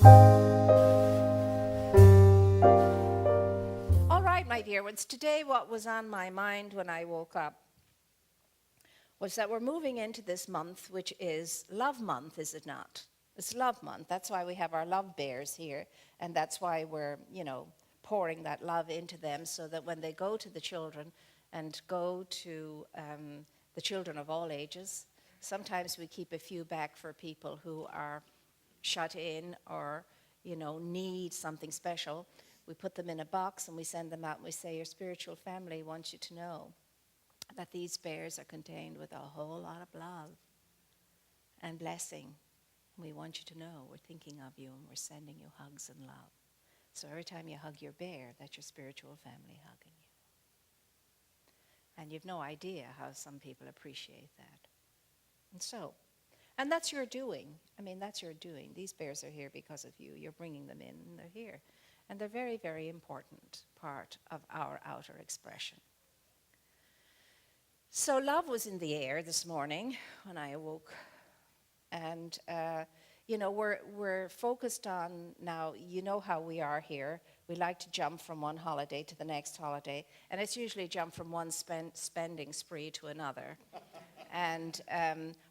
All right, my dear ones, today what was on my mind when I woke up was that we're moving into this month, which is Love Month, is it not? It's Love Month. That's why we have our love bears here, and that's why we're, pouring that love into them so that when they go to the children and go to the children of all ages, sometimes we keep a few back for people who are shut in or, need something special. We put them in a box and we send them out and we say, your spiritual family wants you to know that these bears are contained with a whole lot of love and blessing. We want you to know we're thinking of you and we're sending you hugs and love. So every time you hug your bear, that's your spiritual family hugging you. And you've no idea how some people appreciate that. And that's your doing. That's your doing. These bears are here because of you. You're bringing them in and they're here. And they're very, very important part of our outer expression. So love was in the air this morning when I awoke. And, we're focused on now, you know how we are here. We like to jump from one holiday to the next holiday. And it's usually jump from one spending spree to another. And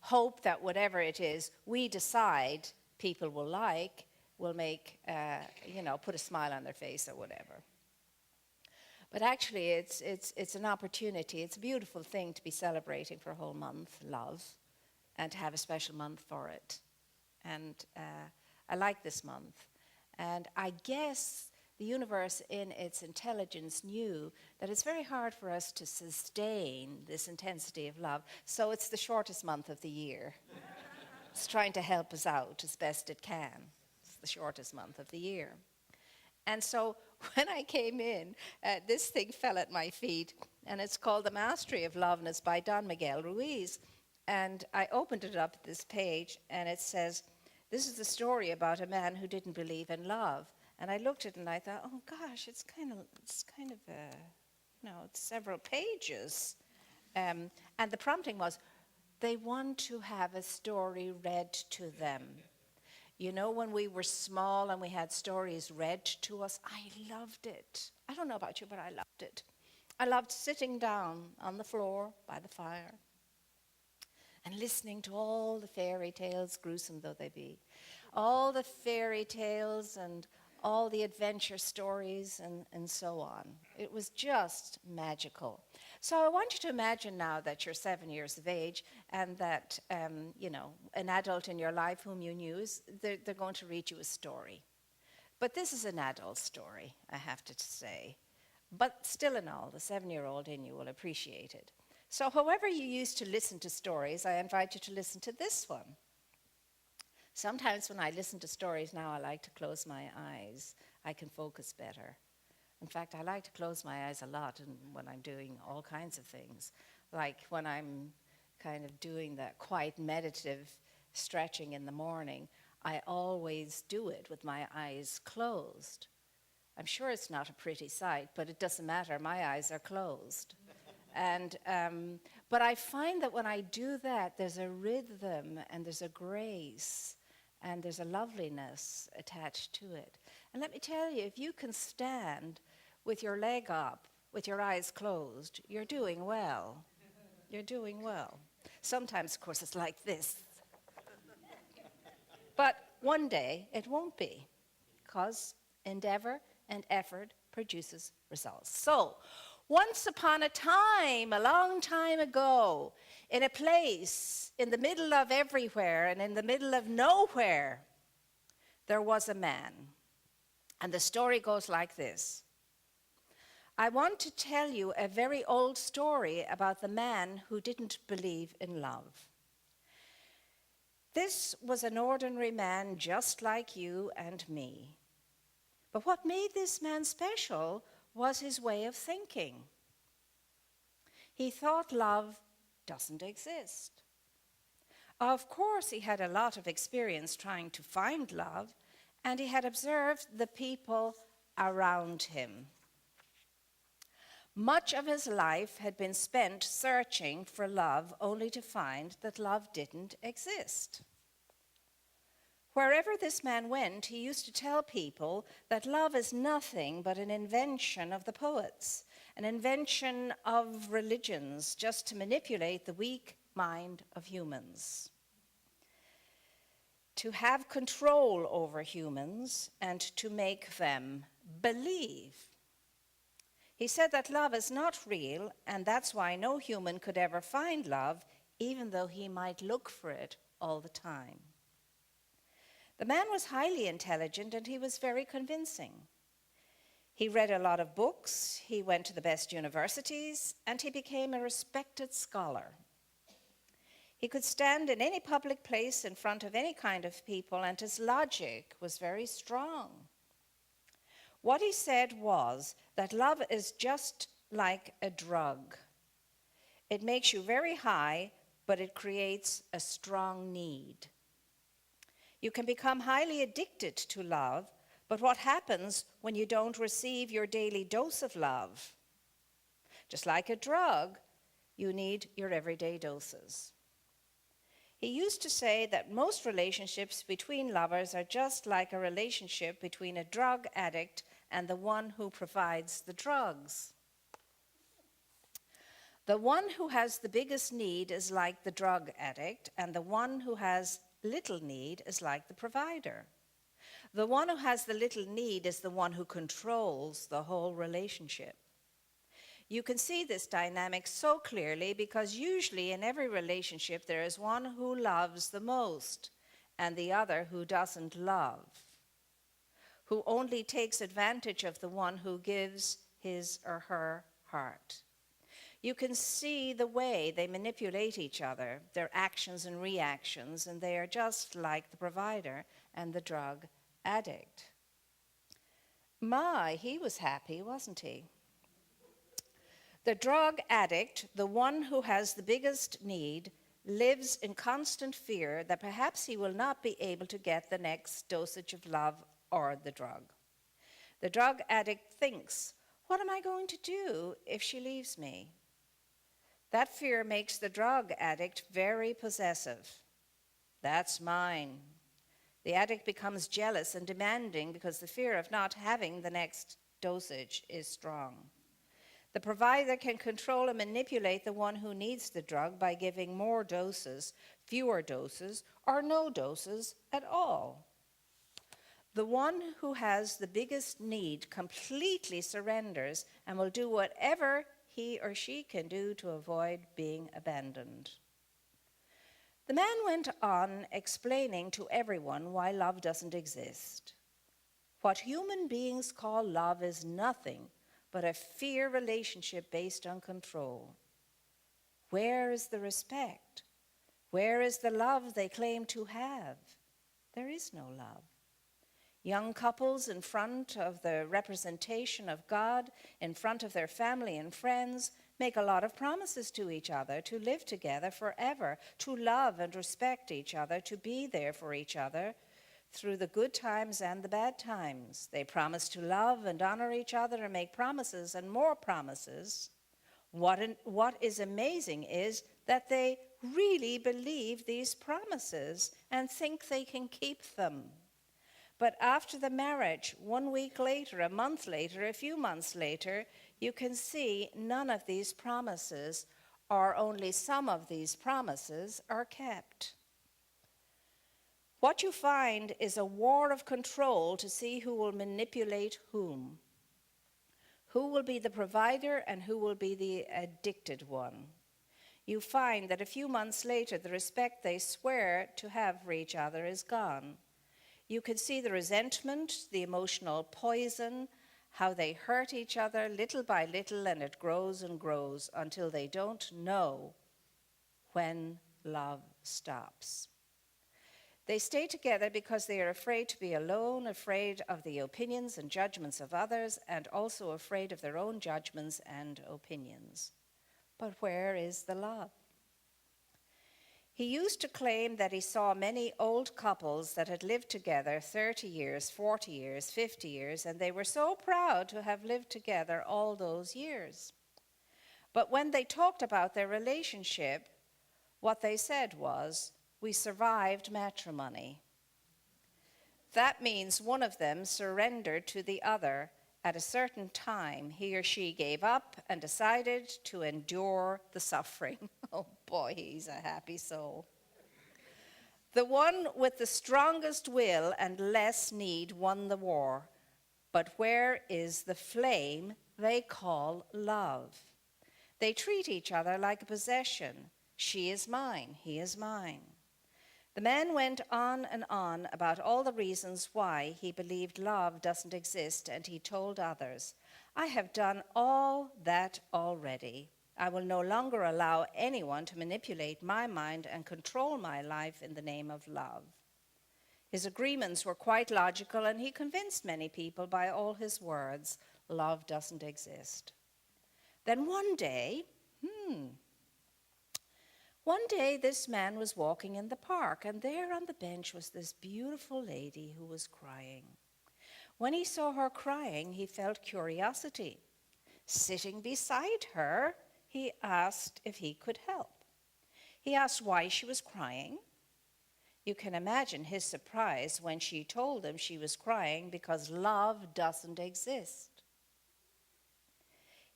hope that whatever it is we decide people will like will make, put a smile on their face or whatever. But actually, it's an opportunity. It's a beautiful thing to be celebrating for a whole month, love, and to have a special month for it. And I like this month. And I guess the universe in its intelligence knew that it's very hard for us to sustain this intensity of love. So it's the shortest month of the year. It's trying to help us out as best it can. It's the shortest month of the year. And so when I came in, this thing fell at my feet, and it's called The Mastery of Love, and it's by Don Miguel Ruiz. And I opened it up at this page, and it says, this is the story about a man who didn't believe in love. And I looked at it and I thought, oh gosh, it's several pages. And the prompting was, they want to have a story read to them. You know, when we were small and we had stories read to us, I loved it. I don't know about you, but I loved it. I loved sitting down on the floor by the fire and listening to all the fairy tales, gruesome though they be, all the fairy tales and all the adventure stories and so on. It was just magical. So I want you to imagine now that you're 7 years of age and that, an adult in your life whom you knew, they're going to read you a story. But this is an adult story, I have to say. But still in all, the 7-year-old in you will appreciate it. So however you used to listen to stories, I invite you to listen to this one. Sometimes when I listen to stories now, I like to close my eyes. I can focus better. In fact, I like to close my eyes a lot when I'm doing all kinds of things. Like when I'm kind of doing that quiet meditative stretching in the morning, I always do it with my eyes closed. I'm sure it's not a pretty sight, but it doesn't matter. My eyes are closed. But I find that when I do that, there's a rhythm and there's a grace and there's a loveliness attached to it. And let me tell you, if you can stand with your leg up, with your eyes closed, you're doing well. You're doing well. Sometimes, of course, it's like this. But one day, it won't be, because endeavor and effort produces results. So, once upon a time, a long time ago, in a place in the middle of everywhere and in the middle of nowhere, there was a man. And the story goes like this. I want to tell you a very old story about the man who didn't believe in love. This was an ordinary man just like you and me. But what made this man special was his way of thinking. He thought love doesn't exist. Of course, he had a lot of experience trying to find love, and he had observed the people around him. Much of his life had been spent searching for love, only to find that love didn't exist. Wherever this man went, he used to tell people that love is nothing but an invention of the poets, an invention of religions, just to manipulate the weak mind of humans, to have control over humans and to make them believe. He said that love is not real, and that's why no human could ever find love, even though he might look for it all the time. The man was highly intelligent and he was very convincing. He read a lot of books, he went to the best universities, and he became a respected scholar. He could stand in any public place in front of any kind of people, and his logic was very strong. What he said was that love is just like a drug. It makes you very high, but it creates a strong need. You can become highly addicted to love, but what happens when you don't receive your daily dose of love? Just like a drug, you need your everyday doses. He used to say that most relationships between lovers are just like a relationship between a drug addict and the one who provides the drugs. The one who has the biggest need is like the drug addict, and the one who has little need is like the provider. The one who has the little need is the one who controls the whole relationship. You can see this dynamic so clearly because usually in every relationship there is one who loves the most and the other who doesn't love, who only takes advantage of the one who gives his or her heart. You can see the way they manipulate each other, their actions and reactions, and they are just like the provider and the drug addict. He was happy, wasn't he? The drug addict, the one who has the biggest need, lives in constant fear that perhaps he will not be able to get the next dosage of love or the drug. The drug addict thinks, what am I going to do if she leaves me? That fear makes the drug addict very possessive. That's mine. The addict becomes jealous and demanding because the fear of not having the next dosage is strong. The provider can control and manipulate the one who needs the drug by giving more doses, fewer doses, or no doses at all. The one who has the biggest need completely surrenders and will do whatever he or she can do to avoid being abandoned. The man went on explaining to everyone why love doesn't exist. What human beings call love is nothing but a fear relationship based on control. Where is the respect? Where is the love they claim to have? There is no love. Young couples in front of the representation of God, in front of their family and friends, make a lot of promises to each other to live together forever, to love and respect each other, to be there for each other through the good times and the bad times. They promise to love and honor each other and make promises and more promises. What is amazing is that they really believe these promises and think they can keep them. But after the marriage, 1 week later, a month later, a few months later, you can see none of these promises, or only some of these promises, are kept. What you find is a war of control to see who will manipulate whom. Who will be the provider and who will be the addicted one. You find that a few months later, the respect they swear to have for each other is gone. You can see the resentment, the emotional poison, how they hurt each other little by little, and it grows and grows until they don't know when love stops. They stay together because they are afraid to be alone, afraid of the opinions and judgments of others, and also afraid of their own judgments and opinions. But where is the love? He used to claim that he saw many old couples that had lived together 30 years, 40 years, 50 years, and they were so proud to have lived together all those years. But when they talked about their relationship, what they said was, "We survived matrimony." That means one of them surrendered to the other. At a certain time, he or she gave up and decided to endure the suffering. Oh boy, he's a happy soul. The one with the strongest will and less need won the war. But where is the flame they call love? They treat each other like a possession. She is mine, he is mine. The man went on and on about all the reasons why he believed love doesn't exist, and he told others, I have done all that already. I will no longer allow anyone to manipulate my mind and control my life in the name of love. His agreements were quite logical, and he convinced many people by all his words, love doesn't exist. Then one day, this man was walking in the park, and there on the bench was this beautiful lady who was crying. When he saw her crying, he felt curiosity. Sitting beside her, he asked if he could help. He asked why she was crying. You can imagine his surprise when she told him she was crying because love doesn't exist.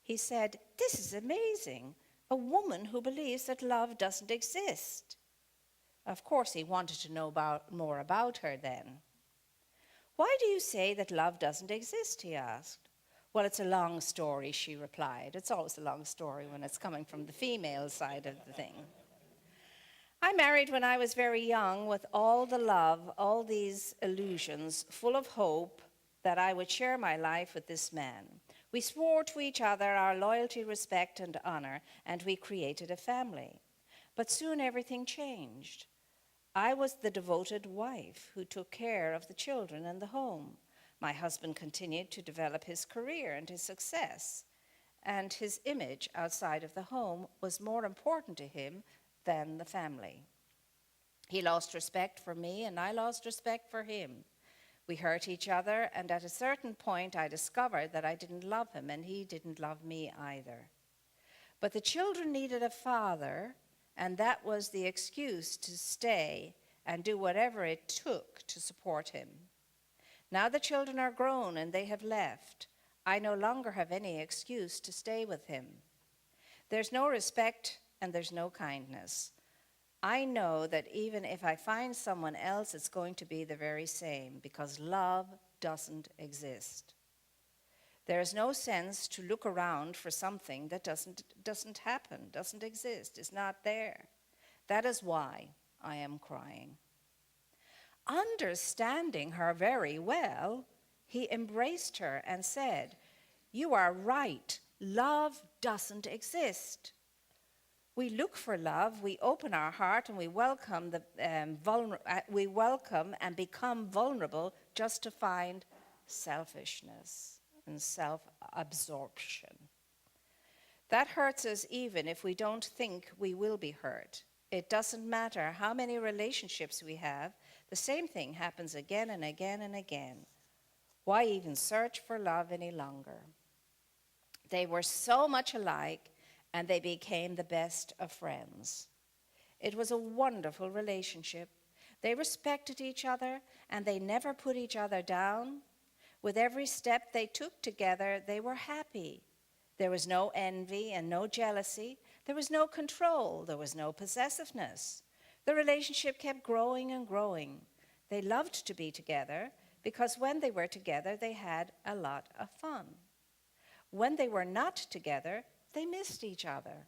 He said, this is amazing. A woman who believes that love doesn't exist. Of course, he wanted to know more about her then. Why do you say that love doesn't exist, he asked. Well, it's a long story, she replied. It's always a long story when it's coming from the female side of the thing. I married when I was very young with all the love, all these illusions, full of hope that I would share my life with this man. We swore to each other our loyalty, respect, and honor, and we created a family. But soon everything changed. I was the devoted wife who took care of the children and the home. My husband continued to develop his career and his success, and his image outside of the home was more important to him than the family. He lost respect for me, and I lost respect for him. We hurt each other, and at a certain point I discovered that I didn't love him, and he didn't love me either. But the children needed a father, and that was the excuse to stay and do whatever it took to support him. Now the children are grown and they have left. I no longer have any excuse to stay with him. There's no respect and there's no kindness. I know that even if I find someone else, it's going to be the very same, because love doesn't exist. There is no sense to look around for something that doesn't happen, doesn't exist, is not there. That is why I am crying. Understanding her very well, he embraced her and said, you are right, love doesn't exist. We look for love, we open our heart, and we welcome and become vulnerable just to find selfishness and self-absorption. That hurts us even if we don't think we will be hurt. It doesn't matter how many relationships we have, the same thing happens again and again and again. Why even search for love any longer? They were so much alike, and they became the best of friends. It was a wonderful relationship. They respected each other, and they never put each other down. With every step they took together, they were happy. There was no envy and no jealousy. There was no control. There was no possessiveness. The relationship kept growing and growing. They loved to be together because when they were together, they had a lot of fun. When they were not together, they missed each other.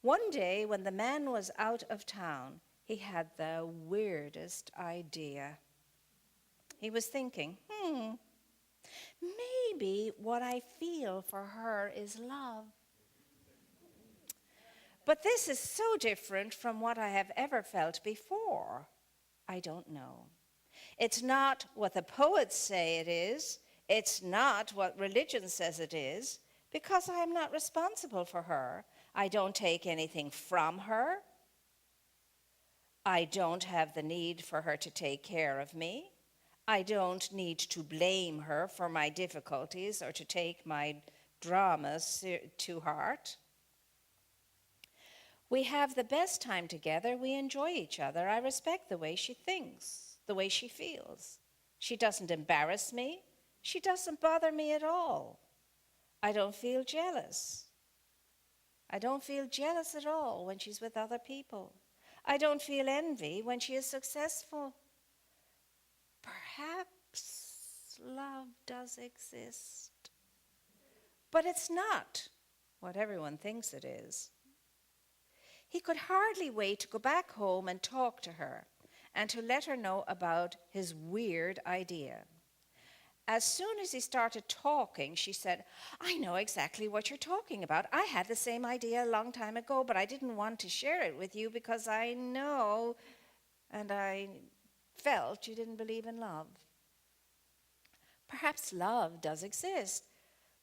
One day, when the man was out of town, he had the weirdest idea. He was thinking, maybe what I feel for her is love. But this is so different from what I have ever felt before. I don't know. It's not what the poets say it is. It's not what religion says it is. Because I am not responsible for her. I don't take anything from her. I don't have the need for her to take care of me. I don't need to blame her for my difficulties or to take my dramas to heart. We have the best time together. We enjoy each other. I respect the way she thinks, the way she feels. She doesn't embarrass me. She doesn't bother me at all. I don't feel jealous. I don't feel jealous at all when she's with other people. I don't feel envy when she is successful. Perhaps love does exist, but it's not what everyone thinks it is. He could hardly wait to go back home and talk to her and to let her know about his weird idea. As soon as he started talking, she said, I know exactly what you're talking about. I had the same idea a long time ago, but I didn't want to share it with you because I know and I felt you didn't believe in love. Perhaps love does exist,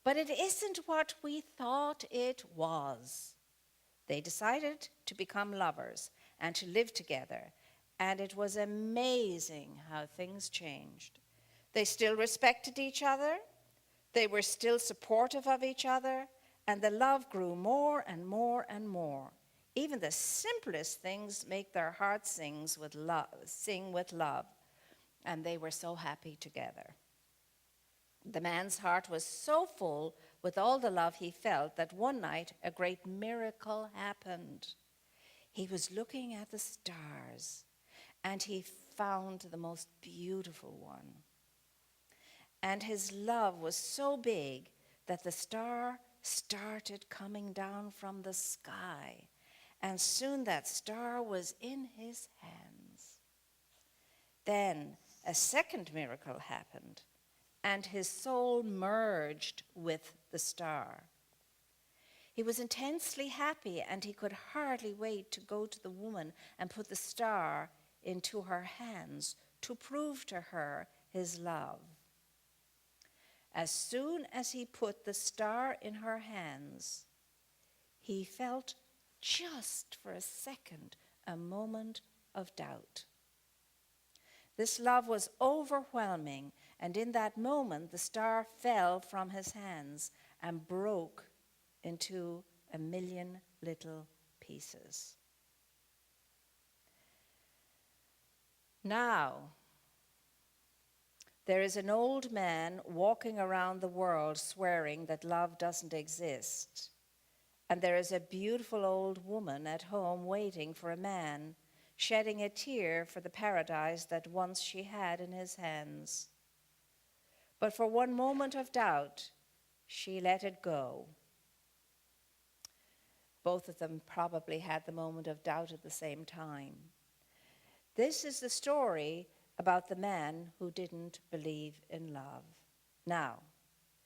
but it isn't what we thought it was. They decided to become lovers and to live together, and it was amazing how things changed. They still respected each other, they were still supportive of each other, and the love grew more and more and more. Even the simplest things make their hearts sing with love, and they were so happy together. The man's heart was so full with all the love he felt that one night a great miracle happened. He was looking at the stars, and he found the most beautiful one. And his love was so big that the star started coming down from the sky, and soon that star was in his hands. Then a second miracle happened, and his soul merged with the star. He was intensely happy, and he could hardly wait to go to the woman and put the star into her hands to prove to her his love. As soon as he put the star in her hands, he felt just for a second a moment of doubt. This love was overwhelming, and in that moment the star fell from his hands and broke into 1,000,000 little pieces. Now, there is an old man walking around the world swearing that love doesn't exist. And there is a beautiful old woman at home waiting for a man, shedding a tear for the paradise that once she had in his hands. But for one moment of doubt, she let it go. Both of them probably had the moment of doubt at the same time. This is the story about the man who didn't believe in love. Now,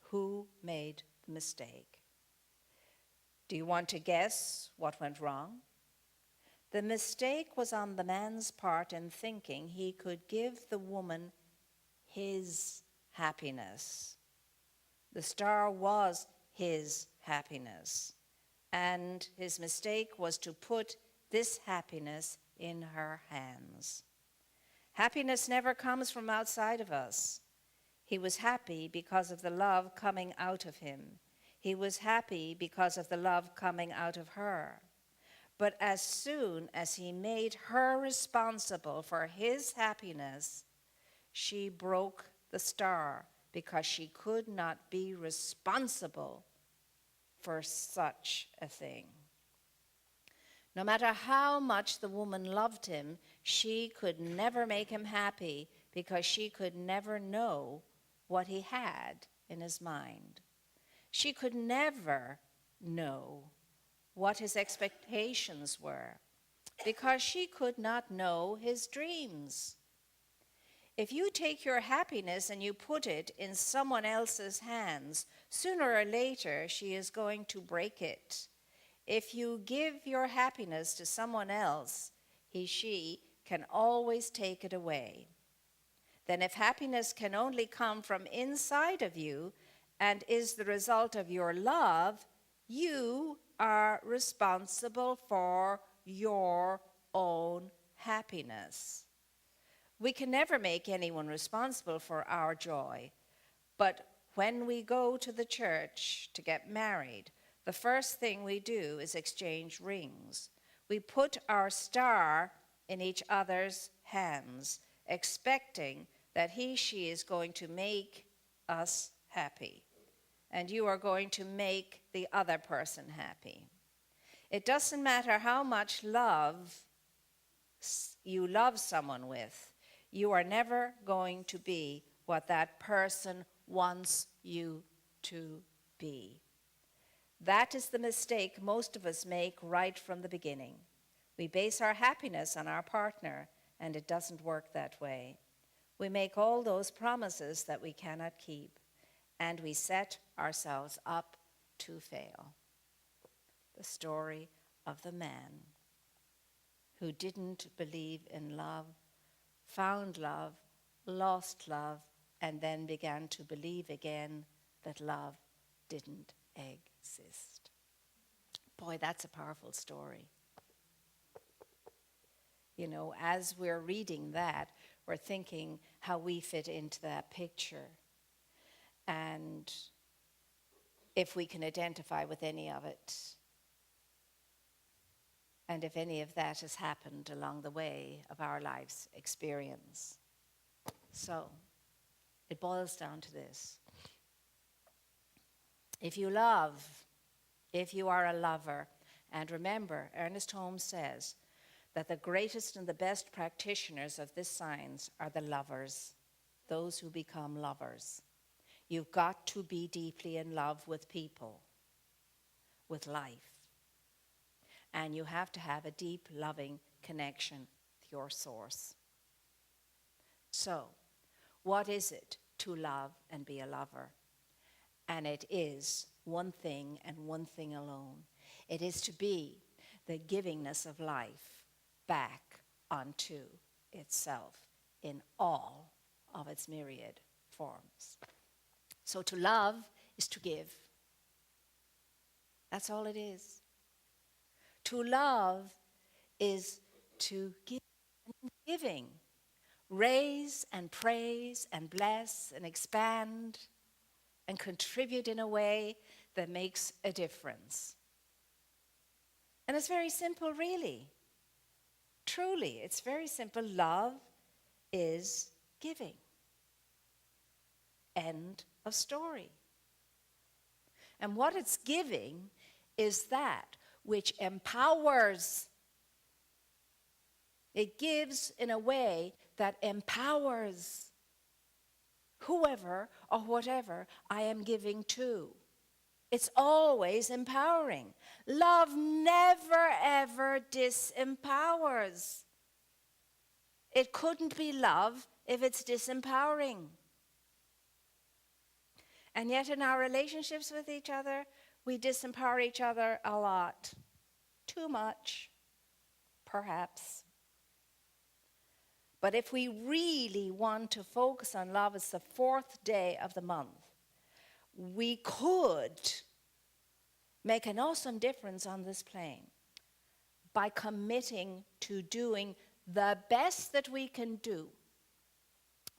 who made the mistake? Do you want to guess what went wrong? The mistake was on the man's part in thinking he could give the woman his happiness. The star was his happiness, and his mistake was to put this happiness in her hands. Happiness never comes from outside of us. He was happy because of the love coming out of him. He was happy because of the love coming out of her. But as soon as he made her responsible for his happiness, she broke the star because she could not be responsible for such a thing. No matter how much the woman loved him, she could never make him happy because she could never know what he had in his mind. She could never know what his expectations were because she could not know his dreams. If you take your happiness and you put it in someone else's hands, sooner or later she is going to break it. If you give your happiness to someone else, she can always take it away. Then if happiness can only come from inside of you and is the result of your love, you are responsible for your own happiness. We can never make anyone responsible for our joy, but when we go to the church to get married, the first thing we do is exchange rings. We put our star in each other's hands, expecting that she is going to make us happy. And you are going to make the other person happy. It doesn't matter how much love you love someone with, you are never going to be what that person wants you to be. That is the mistake most of us make right from the beginning. We base our happiness on our partner, and it doesn't work that way. We make all those promises that we cannot keep, and we set ourselves up to fail. The story of the man who didn't believe in love, found love, lost love, and then began to believe again that love didn't exist. Boy, that's a powerful story. You know, as we're reading that, we're thinking how we fit into that picture. And if we can identify with any of it. And if any of that has happened along the way of our life's experience. So, it boils down to this. If you love, if you are a lover, and remember, Ernest Holmes says that the greatest and the best practitioners of this science are the lovers, those who become lovers. You've got to be deeply in love with people, with life. And you have to have a deep, loving connection with your source. So, what is it to love and be a lover? And it is one thing and one thing alone. It is to be the givingness of life back unto itself in all of its myriad forms. So to love is to give. That's all it is. To love is to give. Giving. Raise and praise and bless and expand and contribute in a way that makes a difference. And it's very simple, really. Truly, it's very simple. Love is giving. End of story. And what it's giving is that which empowers. It gives in a way that empowers whoever or whatever I am giving to. It's always empowering. Love never, ever disempowers. It couldn't be love if it's disempowering. And yet in our relationships with each other, we disempower each other a lot. Too much, perhaps. But if we really want to focus on love, it's the fourth day of the month. We could make an awesome difference on this plane by committing to doing the best that we can do.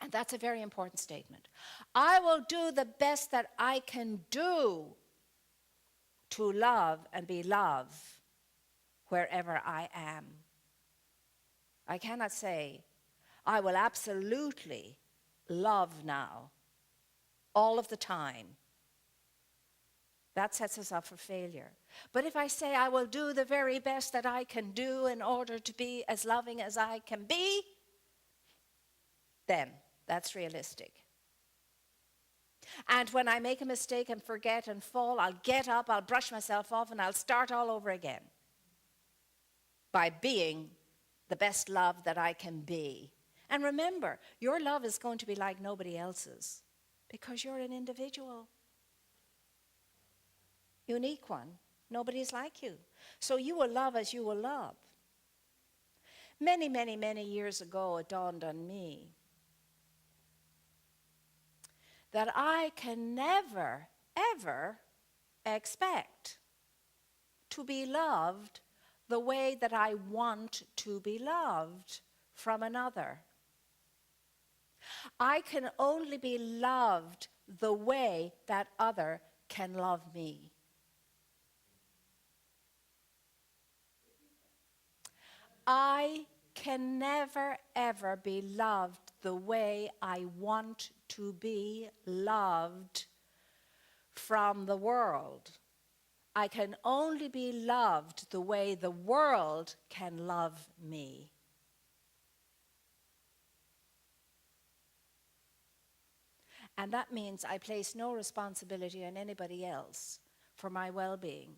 And that's a very important statement. I will do the best that I can do to love and be loved wherever I am. I cannot say, I will absolutely love now, all of the time. That sets us up for failure. But if I say I will do the very best that I can do in order to be as loving as I can be, then that's realistic. And when I make a mistake and forget and fall, I'll get up, I'll brush myself off, and I'll start all over again by being the best love that I can be. And remember, your love is going to be like nobody else's because you're an individual. Unique one. Nobody's like you. So you will love as you will love. Many, many, many years ago, it dawned on me that I can never, ever expect to be loved the way that I want to be loved from another. I can only be loved the way that other can love me. I can never, ever be loved the way I want to be loved from the world. I can only be loved the way the world can love me. And that means I place no responsibility on anybody else for my well-being,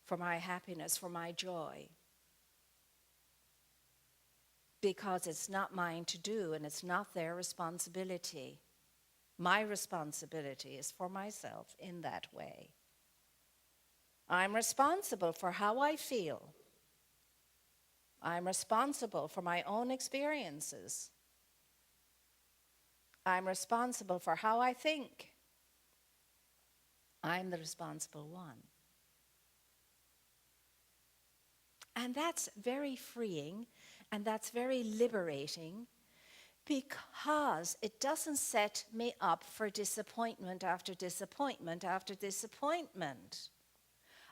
for my happiness, for my joy. Because it's not mine to do and it's not their responsibility. My responsibility is for myself in that way. I'm responsible for how I feel. I'm responsible for my own experiences. I'm responsible for how I think. I'm the responsible one. And that's very freeing and that's very liberating, because it doesn't set me up for disappointment after disappointment after disappointment.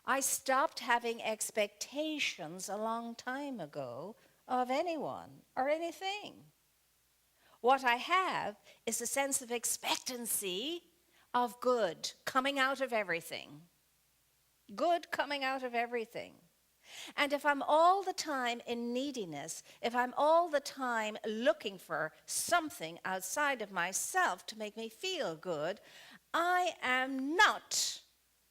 I stopped having expectations a long time ago of anyone or anything. What I have is a sense of expectancy of good coming out of everything. Good coming out of everything. And if I'm all the time in neediness, if I'm all the time looking for something outside of myself to make me feel good, I am not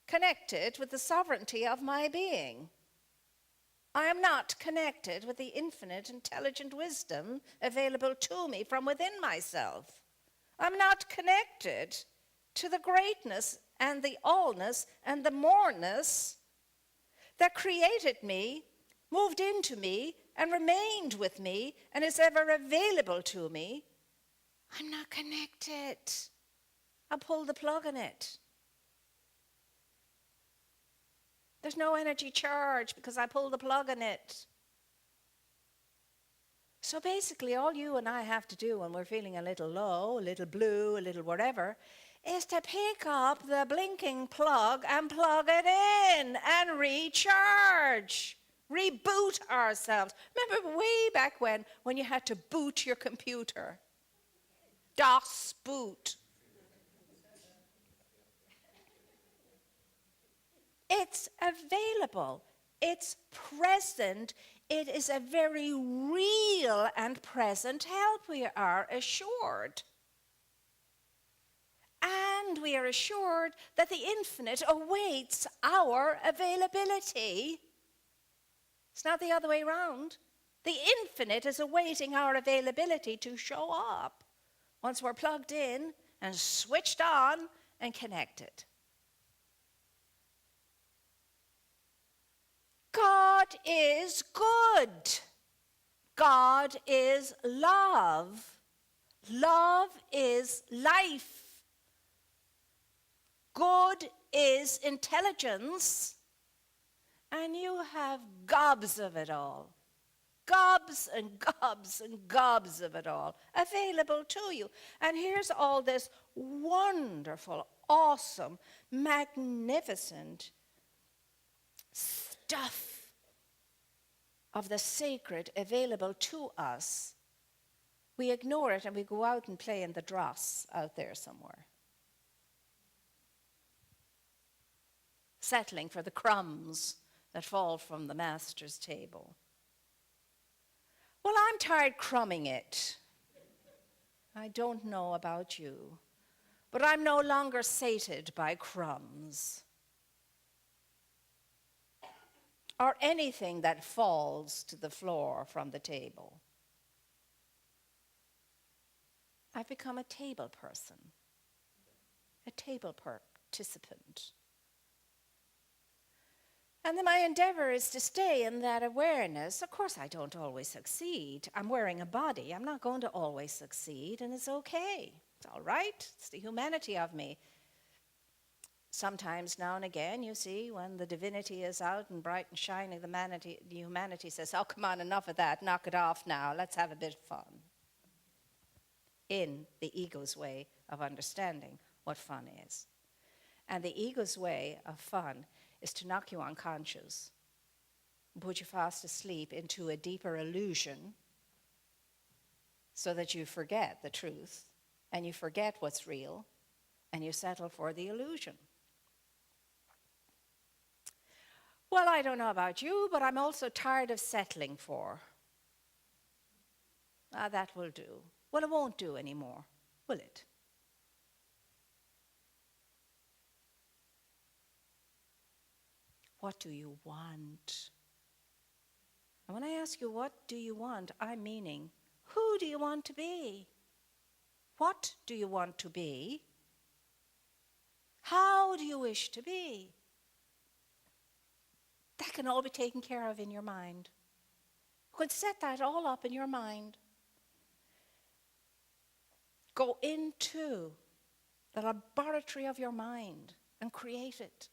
connected with the sovereignty of my being. I am not connected with the infinite intelligent wisdom available to me from within myself. I'm not connected to the greatness and the allness and the moreness that created me, moved into me, and remained with me, and is ever available to me. I'm not connected. I'll pull the plug on it. There's no energy charge because I pulled the plug on it. So basically, all you and I have to do when we're feeling a little low, a little blue, a little whatever, is to pick up the blinking plug and plug it in and recharge. Reboot ourselves. Remember way back when you had to boot your computer? DOS boot. It's available. It's present. It is a very real and present help, we are assured. And we are assured that the infinite awaits our availability. It's not the other way around. The infinite is awaiting our availability to show up once we're plugged in and switched on and connected. God is good. God is love. Love is life. Good is intelligence, and you have gobs of it all. Gobs and gobs and gobs of it all available to you. And here's all this wonderful, awesome, magnificent stuff of the sacred available to us. We ignore it and we go out and play in the dross out there somewhere, settling for the crumbs that fall from the master's table. Well, I'm tired crumbing it. I don't know about you, but I'm no longer sated by crumbs or anything that falls to the floor from the table. I've become a table person, a table participant. And then my endeavor is to stay in that awareness. Of course, I don't always succeed. I'm wearing a body. I'm not going to always succeed, and it's okay. It's all right. It's the humanity of me. Sometimes, now and again, you see, when the divinity is out and bright and shining, the humanity says, oh, come on, enough of that. Knock it off now. Let's have a bit of fun. In the ego's way of understanding what fun is. And the ego's way of fun is to knock you unconscious, put you fast asleep into a deeper illusion so that you forget the truth and you forget what's real and you settle for the illusion. Well, I don't know about you, but I'm also tired of settling for. That will do. Well, it won't do anymore, will it? What do you want? And when I ask you, what do you want, I'm meaning, who do you want to be? What do you want to be? How do you wish to be? That can all be taken care of in your mind. You can set that all up in your mind. Go into the laboratory of your mind and create it.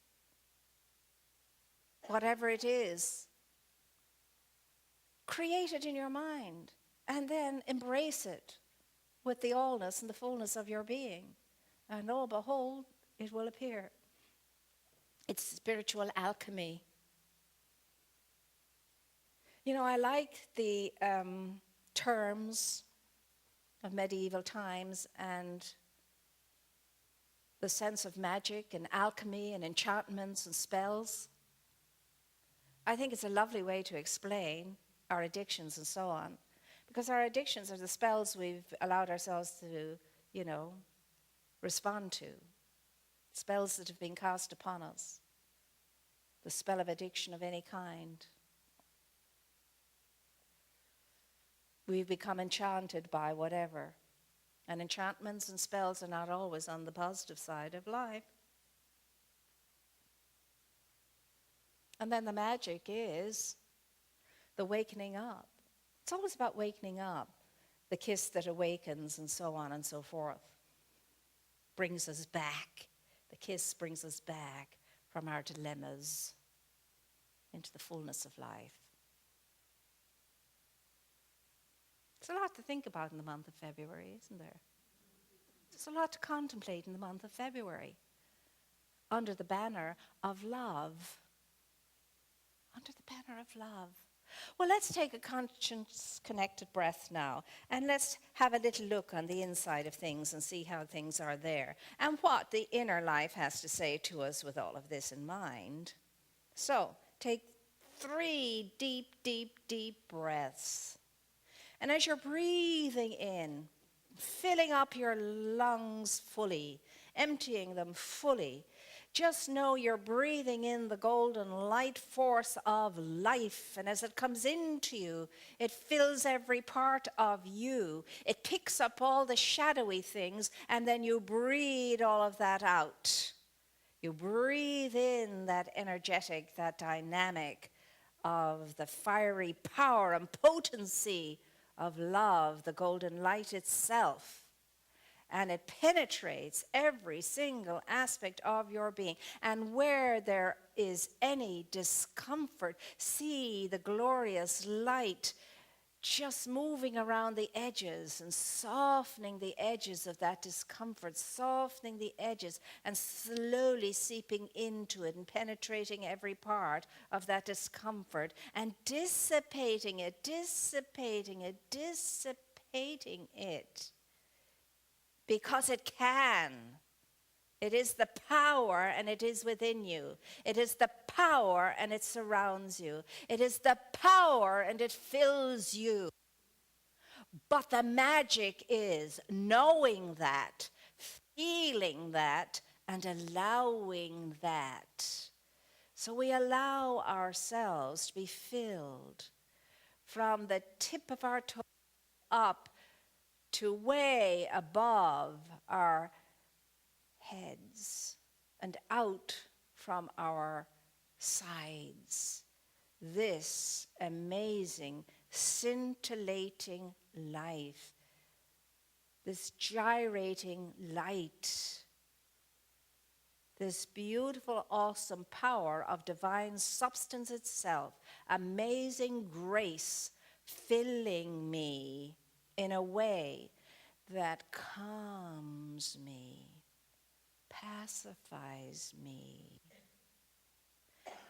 Whatever it is, create it in your mind and then embrace it with the allness and the fullness of your being. And lo, behold, it will appear. It's spiritual alchemy. You know, I like the terms of medieval times and the sense of magic and alchemy and enchantments and spells. I think it's a lovely way to explain our addictions and so on, because our addictions are the spells we've allowed ourselves to, respond to, spells that have been cast upon us, the spell of addiction of any kind. We've become enchanted by whatever, and enchantments and spells are not always on the positive side of life. And then the magic is the wakening up. It's always about wakening up. The kiss that awakens and so on and so forth brings us back. The kiss brings us back from our dilemmas into the fullness of life. There's a lot to think about in the month of February, isn't there? There's a lot to contemplate in the month of February under the banner of love. Under the banner of love. Well, let's take a conscience-connected breath now, and let's have a little look on the inside of things and see how things are there, and what the inner life has to say to us with all of this in mind. So, take 3 deep, deep, deep breaths. And as you're breathing in, filling up your lungs fully, emptying them fully, just know you're breathing in the golden light force of life. And as it comes into you, it fills every part of you. It picks up all the shadowy things, and then you breathe all of that out. You breathe in that energetic, that dynamic of the fiery power and potency of love, the golden light itself. And it penetrates every single aspect of your being. And where there is any discomfort, see the glorious light just moving around the edges and softening the edges of that discomfort, softening the edges and slowly seeping into it and penetrating every part of that discomfort and dissipating it, dissipating it, dissipating it. Because it can. It is the power, and it is within you. It is the power, and it surrounds you. It is the power, and it fills you. But the magic is knowing that, feeling that, and allowing that. So we allow ourselves to be filled from the tip of our toe up to way above our heads and out from our sides. This amazing, scintillating life, this gyrating light, this beautiful, awesome power of divine substance itself, amazing grace filling me in a way that calms me, pacifies me,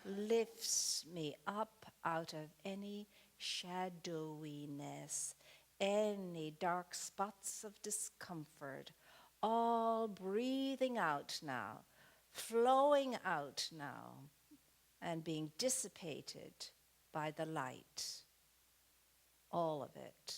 lifts me up out of any shadowiness, any dark spots of discomfort, all breathing out now, flowing out now, and being dissipated by the light. All of it.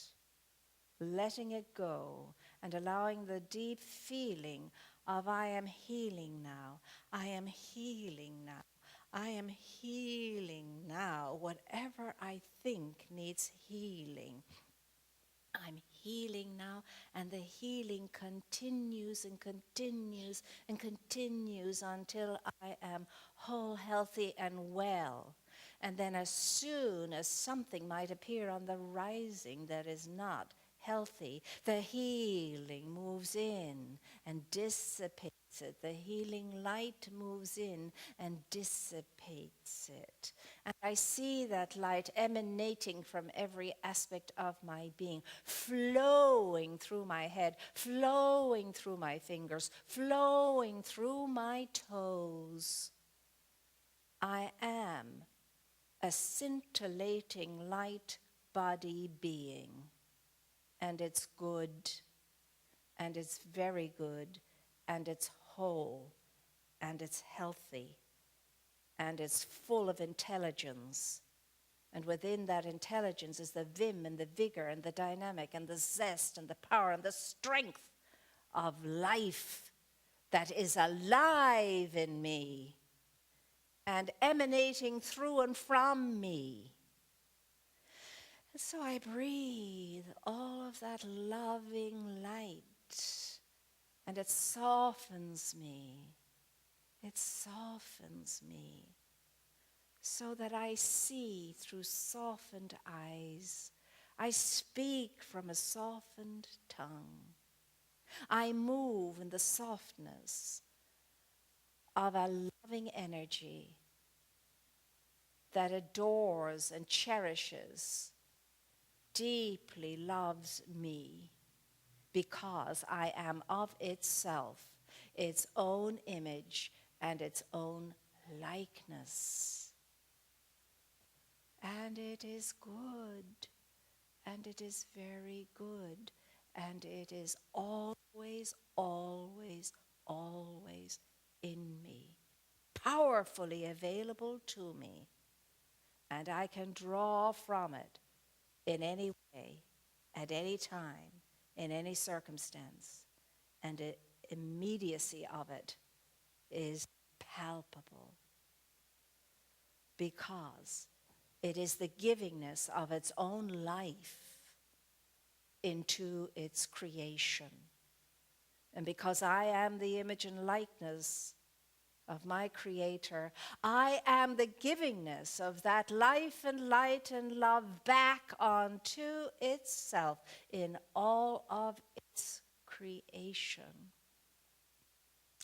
Letting it go and allowing the deep feeling of I am healing now, I am healing now, I am healing now. Whatever I think needs healing, I'm healing now, and the healing continues and continues and continues until I am whole, healthy, and well. And then as soon as something might appear on the rising that is not healthy, the healing moves in and dissipates it. The healing light moves in and dissipates it. And I see that light emanating from every aspect of my being, flowing through my head, flowing through my fingers, flowing through my toes. I am a scintillating light body being, and it's good, and it's very good, and it's whole, and it's healthy, and it's full of intelligence. And within that intelligence is the vim and the vigor and the dynamic and the zest and the power and the strength of life that is alive in me and emanating through and from me. And so I breathe all of that loving light, and it softens me. It softens me so that I see through softened eyes. I speak from a softened tongue. I move in the softness of a loving energy that adores and cherishes, deeply loves me because I am of itself, its own image and its own likeness. And it is good, and it is very good, and it is always, always, always in me, powerfully available to me, and I can draw from it in any way, at any time, in any circumstance, and the immediacy of it is palpable because it is the givingness of its own life into its creation. And because I am the image and likeness of my Creator, I am the givingness of that life and light and love back onto itself in all of its creation.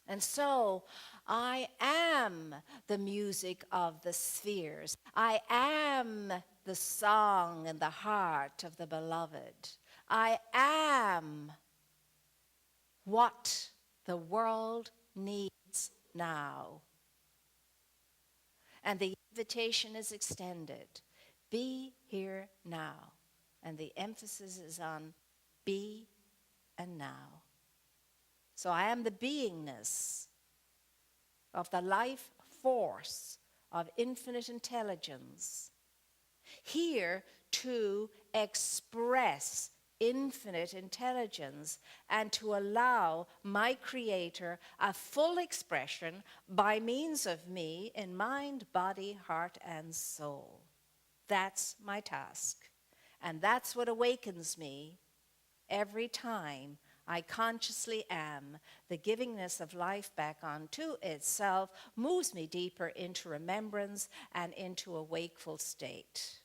And so I am the music of the spheres. I am the song in the heart of the beloved. I am what the world needs now. And the invitation is extended. Be here now. And the emphasis is on be and now. So I am the beingness of the life force of infinite intelligence, here to express infinite intelligence and to allow my Creator a full expression by means of me in mind, body, heart, and soul. That's my task. And that's what awakens me every time I consciously am. The givingness of life back onto itself moves me deeper into remembrance and into a wakeful state.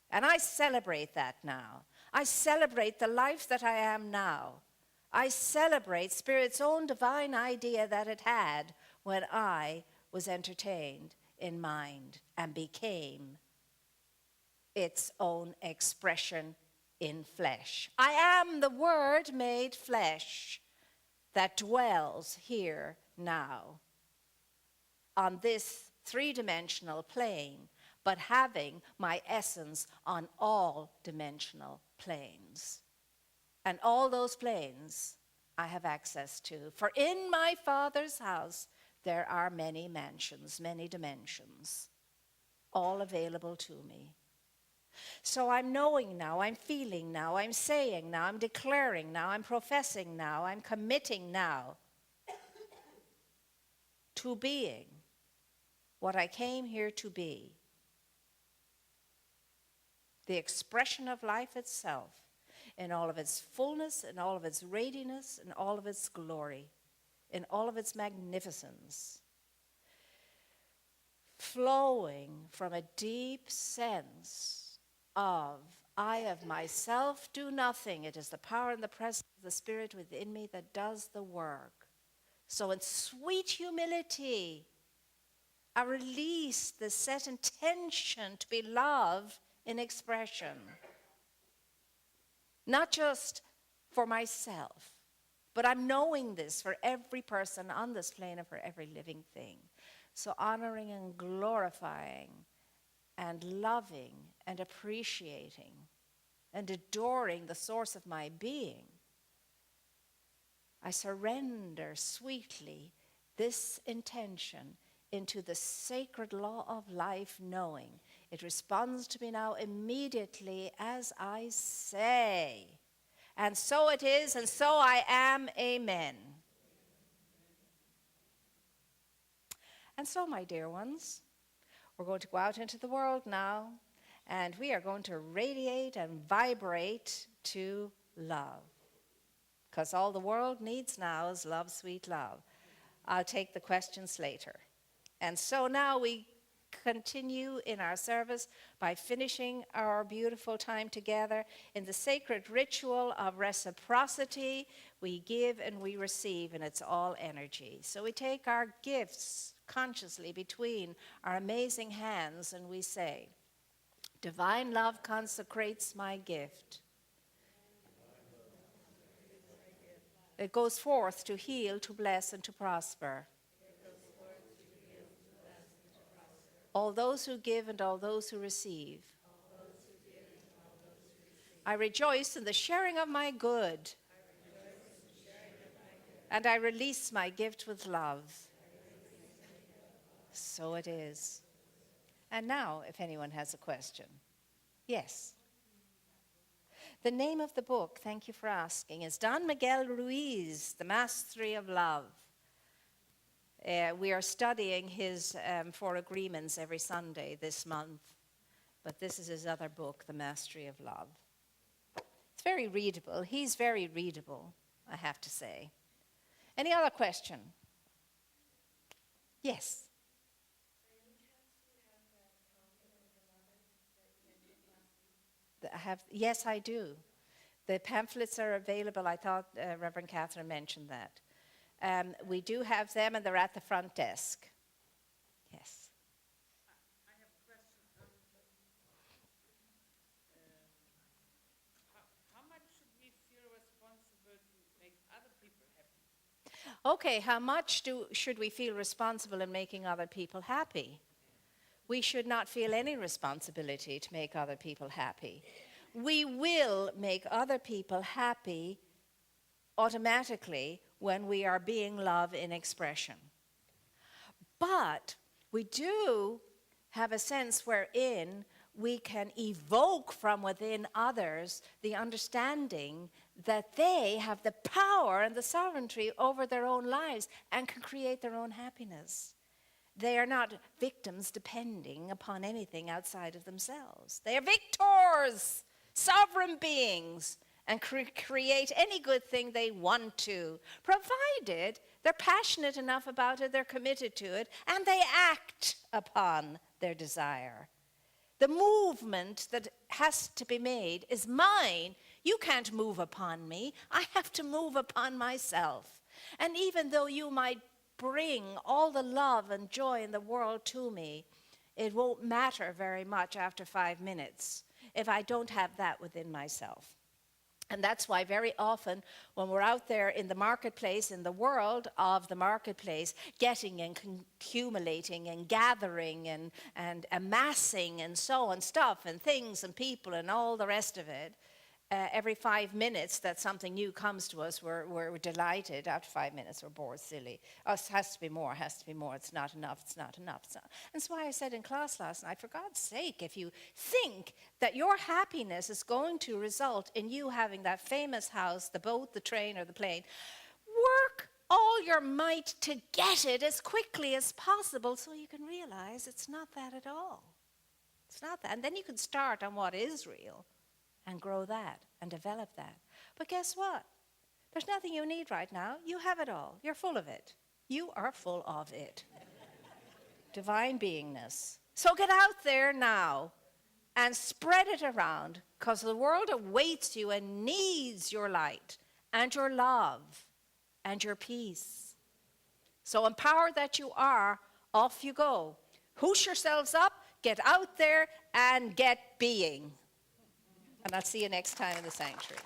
And I celebrate that now. I celebrate the life that I am now. I celebrate Spirit's own divine idea that it had when I was entertained in mind and became its own expression in flesh. I am the Word made flesh that dwells here now on this three-dimensional plane, but having my essence on all dimensional planes. And all those planes I have access to. For in my Father's house there are many mansions, many dimensions, all available to me. So I'm knowing now, I'm feeling now, I'm saying now, I'm declaring now, I'm professing now, I'm committing now to being what I came here to be. The expression of life itself in all of its fullness, in all of its radiance, in all of its glory, in all of its magnificence, flowing from a deep sense of, I of myself do nothing. It is the power and the presence of the Spirit within me that does the work. So in sweet humility, I release the set intention to be love in expression. Not just for myself, but I'm knowing this for every person on this plane and for every living thing. So honoring and glorifying and loving and appreciating and adoring the source of my being, I surrender sweetly this intention into the sacred law of life, knowing it responds to me now immediately as I say. And so it is, and so I am. Amen. And so, my dear ones, we're going to go out into the world now, and we are going to radiate and vibrate to love. Because all the world needs now is love, sweet love. I'll take the questions later. And so now we continue in our service by finishing our beautiful time together in the sacred ritual of reciprocity. We give and we receive, and it's all energy. So we take our gifts consciously between our amazing hands and we say, divine love consecrates my gift. It goes forth to heal, to bless, and to prosper. All those who give and all those who receive. I rejoice in the sharing of my good. And I release my gift with love. So it is. And now, if anyone has a question. Yes. The name of the book, thank you for asking, is Don Miguel Ruiz, The Mastery of Love. We are studying his 4 agreements every Sunday this month, but this is his other book, The Mastery of Love. It's very readable. He's very readable, I have to say. Any other question? Yes. Yes, I do. The pamphlets are available. I thought Reverend Catherine mentioned that. We do have them, and they're at the front desk. Yes. I have a question. How much should we feel responsible to make other people happy? Okay, how much should we feel responsible in making other people happy? We should not feel any responsibility to make other people happy. We will make other people happy automatically when we are being love in expression. But we do have a sense wherein we can evoke from within others the understanding that they have the power and the sovereignty over their own lives and can create their own happiness. They are not victims depending upon anything outside of themselves. They are victors, sovereign beings, and create any good thing they want to, provided they're passionate enough about it, they're committed to it, and they act upon their desire. The movement that has to be made is mine. You can't move upon me. I have to move upon myself. And even though you might bring all the love and joy in the world to me, it won't matter very much after 5 minutes if I don't have that within myself. And that's why very often when we're out there in the marketplace, in the world of the marketplace, getting and accumulating and gathering and amassing and so on, stuff and things and people and all the rest of it, every 5 minutes that something new comes to us, we're delighted. After 5 minutes, we're bored, silly. Oh, it has to be more, has to be more. It's not enough, it's not enough. It's not. And that's why I said in class last night, for God's sake, if you think that your happiness is going to result in you having that famous house, the boat, the train, or the plane, work all your might to get it as quickly as possible so you can realize it's not that at all. It's not that. And then you can start on what is real and grow that and develop that. But guess what? There's nothing you need right now. You have it all. You're full of it. You are full of it. Divine beingness. So get out there now and spread it around, because the world awaits you and needs your light and your love and your peace. So empowered that you are, off you go. Hoosh yourselves up, get out there and get being. And I'll see you next time in the sanctuary.